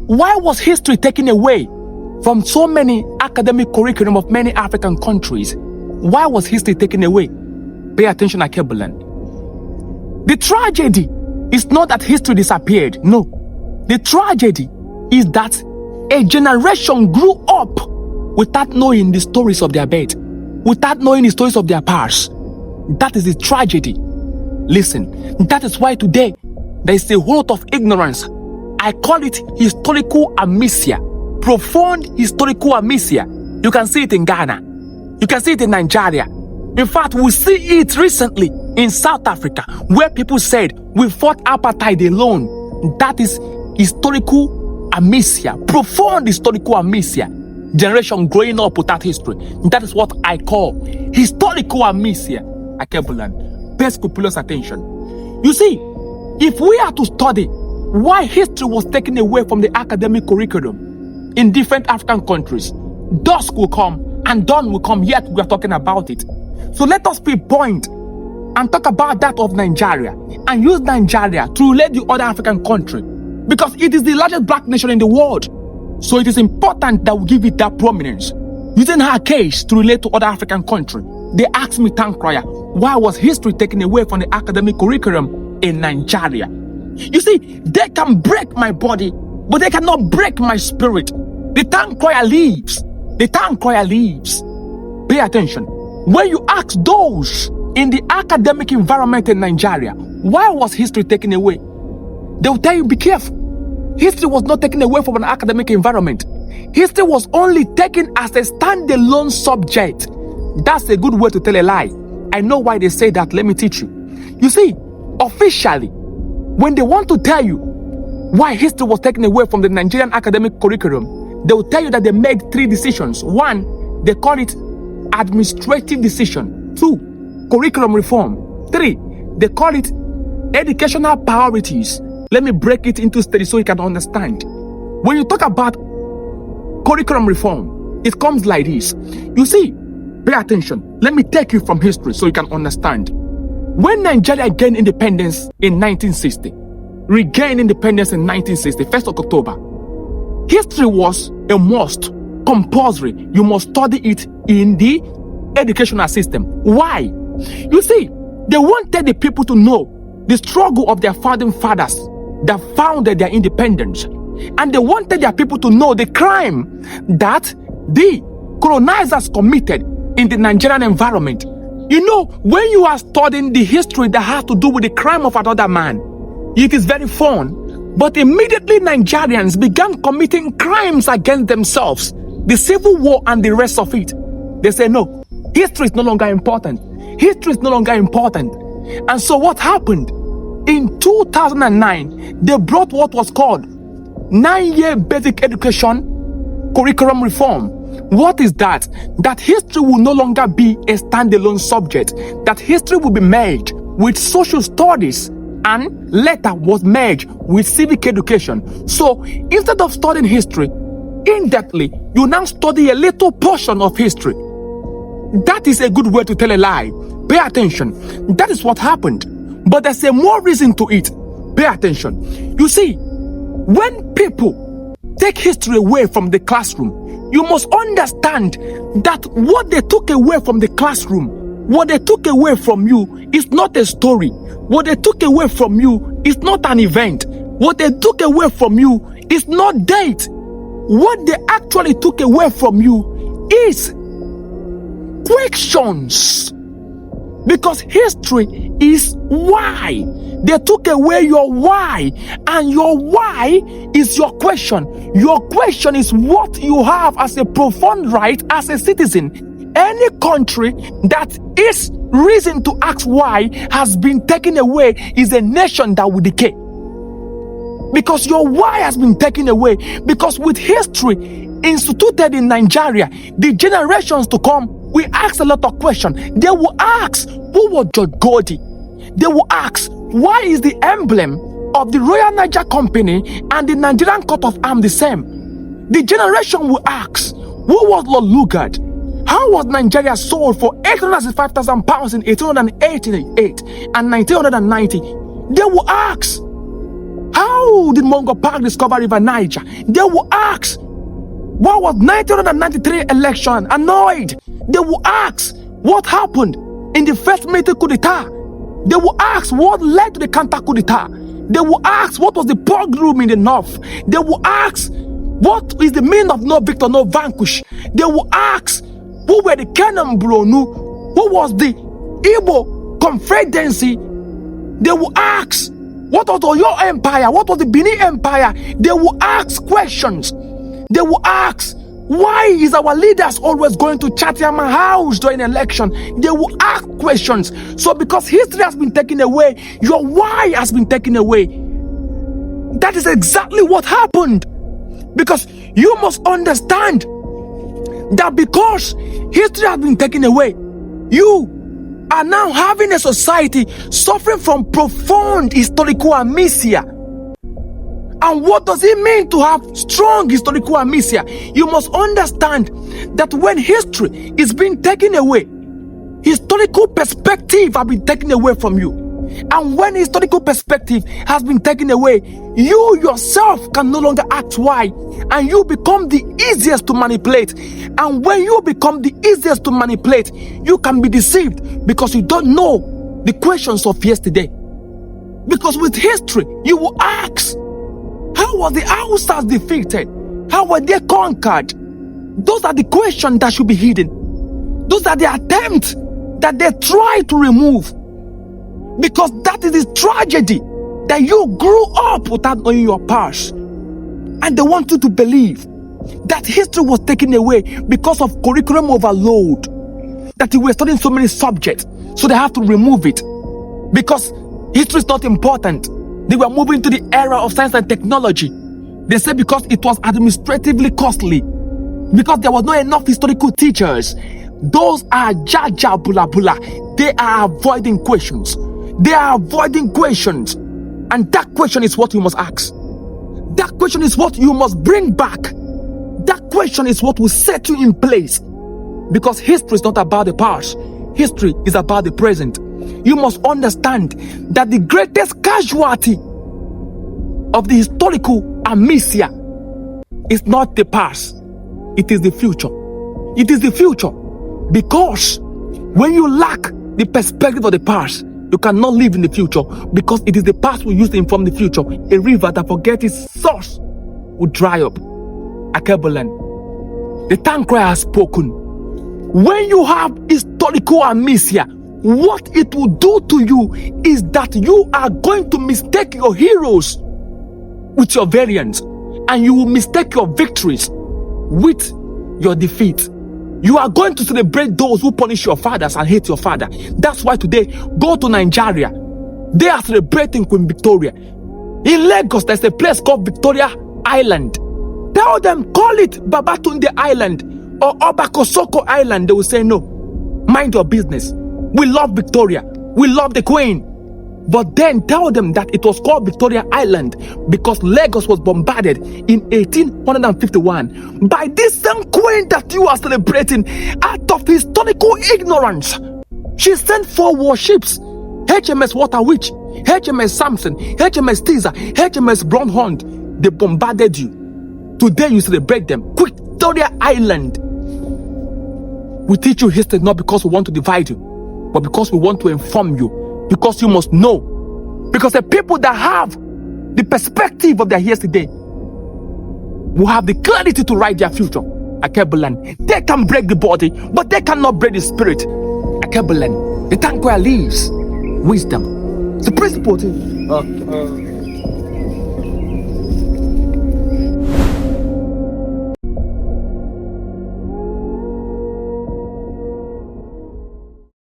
Why was history taken away from so many academic curriculum of many African countries? Why was history taken away? Pay attention, Akebulan. The tragedy is not that history disappeared. No. The tragedy is that a generation grew up without knowing the stories of their birth, without knowing the stories of their past. That is the tragedy. Listen, that is why today there is a whole lot of ignorance. I call it historical amnesia, profound historical amnesia. You can see it in Ghana. You can see it in Nigeria. In fact, we see it recently in South Africa, where people said we fought apartheid alone. That is historical amnesia, profound historical amnesia. Generation growing up without history. That is what I call historical amnesia. Akebulan, pay scrupulous attention. You see, if we are to study why history was taken away from the academic curriculum in different African countries, dusk will come and dawn will come, yet we are talking about it. So let us pinpoint and talk about that of Nigeria and use Nigeria to relate the other African country, because it is the largest black nation in the world. So it is important that we give it that prominence. Using her case to relate to other African countries, they asked me, Tankraya, why was history taken away from the academic curriculum in Nigeria? You see, they can break my body, but they cannot break my spirit. The Tankraya lives. The Tankraya lives. Pay attention. When you ask those in the academic environment in Nigeria, why was history taken away? They will tell you, be careful. History was not taken away from an academic environment. History was only taken as a standalone subject. That's a good way to tell a lie. I know why they say that. Let me teach you. You see, officially, when they want to tell you why history was taken away from the Nigerian academic curriculum, they will tell you that they made 3 decisions. 1, they call it administrative decision. 2, curriculum reform. 3, they call it educational priorities. Let me break it into studies so you can understand. When you talk about curriculum reform, it comes like this. You see, pay attention. Let me take you from history so you can understand. When Nigeria gained independence in 1960, regained independence in 1960, 1st of October, history was a must, compulsory. You must study it in the educational system. Why? You see, they wanted the people to know the struggle of their founding fathers that founded their independence. And they wanted their people to know the crime that the colonizers committed in the Nigerian environment. You know, when you are studying the history that has to do with the crime of another man, it is very fun. But immediately Nigerians began committing crimes against themselves, the civil war and the rest of it. They say, no, history is no longer important. History is no longer important. And so what happened? In 2009, they brought what was called 9-year basic education curriculum reform. What is that? That history will no longer be a standalone subject. That history will be merged with social studies and later was merged with civic education. So instead of studying history in-depthly, you now study a little portion of history. That is a good way to tell a lie. Pay attention. That is what happened. But there's a more reason to it. Pay attention. You see, when people take history away from the classroom, you must understand that what they took away from the classroom, what they took away from you is not a story. What they took away from you is not an event. What they took away from you is not date. What they actually took away from you is questions. Because history is why. They took away your why, and your why is your question. Your question is what you have as a profound right as a citizen. Any country that is reason to ask why has been taken away is a nation that will decay. Because your why has been taken away. Because with history instituted in Nigeria, the generations to come, we ask a lot of questions. They will ask, who was George Gordy? They will ask, why is the emblem of the Royal Niger Company and the Nigerian coat of arms the same? The generation will ask, who was Lord Lugard? How was Nigeria sold for £865,000 in 1888 and 1990? They will ask, how did Mungo Park discover River Niger? They will ask, what was 1993 election? Annoyed. They will ask, what happened in the first military coup d'etat? They will ask, what led to the counter coup d'etat? They will ask, what was the pogrom in the north? They will ask, what is the meaning of no victor, no vanquish? They will ask, who were the Kenan Bronu? Who was the Igbo Confederacy? They will ask, what was the Oyo Empire? What was the Benin Empire? They will ask questions. They will ask, why is our leaders always going to Chatham House during election? They will ask questions. So because history has been taken away, your why has been taken away. That is exactly what happened. Because you must understand that because history has been taken away, you are now having a society suffering from profound historical amnesia. And what does it mean to have strong historical amnesia? You must understand that when history is being taken away, historical perspective has been taken away from you. And when historical perspective has been taken away, you yourself can no longer act why, and you become the easiest to manipulate. And when you become the easiest to manipulate, you can be deceived because you don't know the questions of yesterday. Because with history, you will ask, how were the Hausas defeated? How were they conquered? Those are the questions that should be hidden. Those are the attempts that they try to remove. Because that is the tragedy, that you grew up without knowing your past. And they want you to believe that history was taken away because of curriculum overload. That you were studying so many subjects, so they have to remove it. Because history is not important. They were moving to the era of science and technology. They said because it was administratively costly. Because there was not enough historical teachers. Those are jaja bula bula. They are avoiding questions. They are avoiding questions. And that question is what you must ask. That question is what you must bring back. That question is what will set you in place. Because history is not about the past. History is about the present. You must understand that the greatest casualty of the historical amnesia is not the past. It is the future. It is the future. Because when you lack the perspective of the past, you cannot live in the future, because it is the past we use to inform the future. A river that forgets its source will dry up. Akebulan, the Tankra has spoken. When you have historical amnesia, what it will do to you is that you are going to mistake your heroes with your variants, and you will mistake your victories with your defeat. You are going to celebrate those who punish your fathers and hate your father. That's why today, go to Nigeria. They are celebrating Queen Victoria. In Lagos, there's a place called Victoria Island. Tell them, call it Babatunde Island or Obakosoko Island. They will say no. Mind your business. We love Victoria. We love the Queen. But then tell them that it was called Victoria Island because Lagos was bombarded in 1851 by this same Queen that you are celebrating out of historical ignorance. She sent 4 warships: HMS Water Witch, HMS Samson, HMS Teaser, HMS Brownhorn. They bombarded you. Today you celebrate them. Victoria Island. We teach you history not because we want to divide you, but because we want to inform you. Because you must know. Because the people that have the perspective of their yesterday will have the clarity to write their future. Akebulan, they can break the body, but they cannot break the spirit. Akebulan, the tank where lives wisdom. The principle.